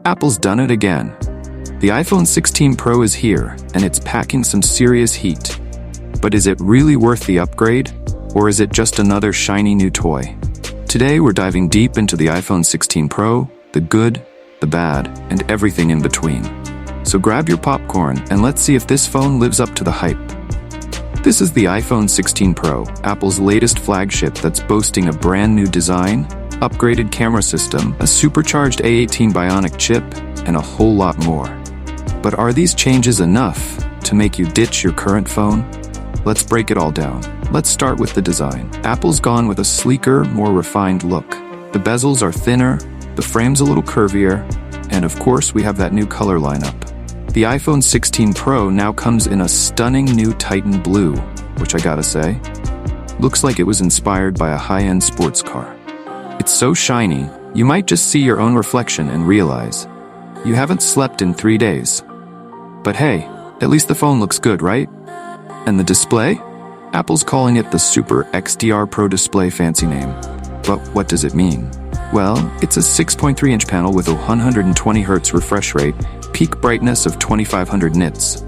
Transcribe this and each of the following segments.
Apple's done it again. The iPhone 16 Pro is here, and it's packing some serious heat. But is it really worth the upgrade? Or is it just another shiny new toy? Today we're diving deep into the iPhone 16 Pro, the good, the bad, and everything in between. So grab your popcorn and let's see if this phone lives up to the hype. This is the iPhone 16 Pro, Apple's latest flagship that's boasting a brand new design, upgraded camera system, a supercharged A18 Bionic chip, and a whole lot more. But are these changes enough to make you ditch your current phone? Let's break it all down. Let's start with the design. Apple's gone with a sleeker, more refined look. The bezels are thinner, the frame's a little curvier, and of course we have that new color lineup. The iPhone 16 Pro now comes in a stunning new Titan blue, which I gotta say, looks like it was inspired by a high-end sports car. It's so shiny, you might just see your own reflection and realize you haven't slept in 3 days. But hey, at least the phone looks good, right? And the display? Apple's calling it the Super XDR Pro Display, fancy name. But what does it mean? Well, it's a 6.3-inch panel with a 120Hz refresh rate, peak brightness of 2500 nits.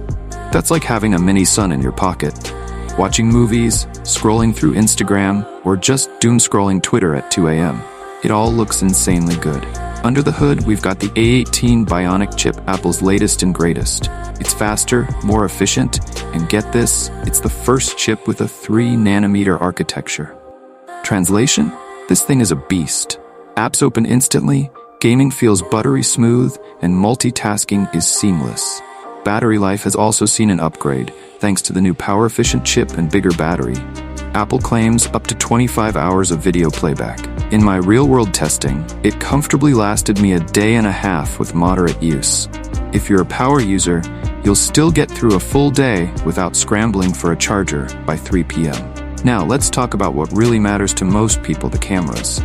That's like having a mini sun in your pocket. Watching movies, scrolling through Instagram, or just doom-scrolling Twitter at 2 a.m. It all looks insanely good. Under the hood, we've got the A18 Bionic chip, Apple's latest and greatest. It's faster, more efficient, and get this, it's the first chip with a 3nm architecture. Translation? This thing is a beast. Apps open instantly, gaming feels buttery smooth, and multitasking is seamless. Battery life has also seen an upgrade, thanks to the new power-efficient chip and bigger battery. Apple claims up to 25 hours of video playback. In my real-world testing, it comfortably lasted me a day and a half with moderate use. If you're a power user, you'll still get through a full day without scrambling for a charger by 3 p.m. Now let's talk about what really matters to most people, the cameras.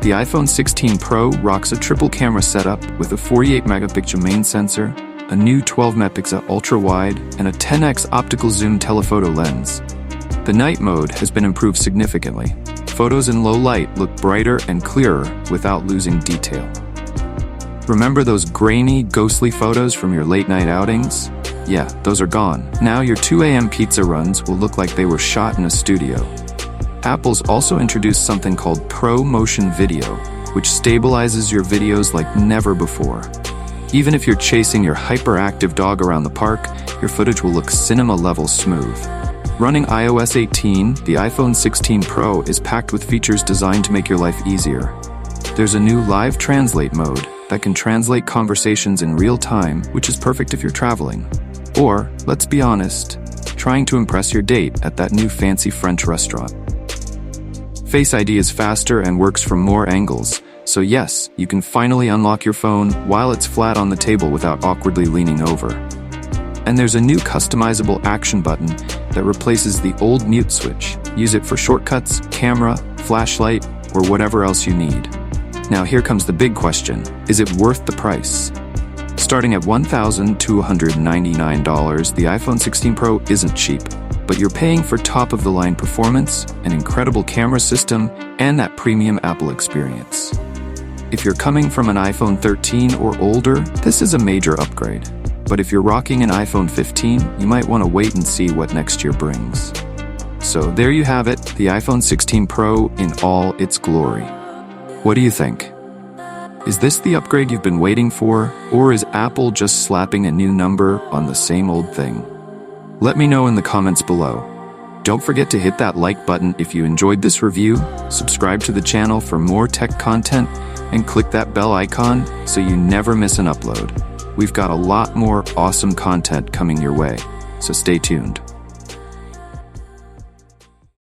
The iPhone 16 Pro rocks a triple camera setup with a 48-megapixel main sensor, a new 12-megapixel ultra-wide, and a 10x optical zoom telephoto lens. The night mode has been improved significantly. Photos in low light look brighter and clearer without losing detail. Remember those grainy, ghostly photos from your late-night outings? Yeah, those are gone. Now your 2 a.m. pizza runs will look like they were shot in a studio. Apple's also introduced something called Pro Motion Video, which stabilizes your videos like never before. Even if you're chasing your hyperactive dog around the park, your footage will look cinema-level smooth. Running iOS 18, the iPhone 16 Pro is packed with features designed to make your life easier. There's a new live translate mode that can translate conversations in real time, which is perfect if you're traveling. Or, let's be honest, trying to impress your date at that new fancy French restaurant. Face ID is faster and works from more angles, so yes, you can finally unlock your phone while it's flat on the table without awkwardly leaning over. And there's a new customizable action button that replaces the old mute switch. Use it for shortcuts, camera, flashlight, or whatever else you need. Now here comes the big question, is it worth the price? Starting at $1,299, the iPhone 16 Pro isn't cheap, but you're paying for top-of-the-line performance, an incredible camera system, and that premium Apple experience. If you're coming from an iPhone 13 or older, this is a major upgrade. But if you're rocking an iPhone 15, you might want to wait and see what next year brings. So there you have it, the iPhone 16 Pro in all its glory. What do you think? Is this the upgrade you've been waiting for, or is Apple just slapping a new number on the same old thing? Let me know in the comments below. Don't forget to hit that like button if you enjoyed this review, subscribe to the channel for more tech content, and click that bell icon so you never miss an upload. We've got a lot more awesome content coming your way, so stay tuned.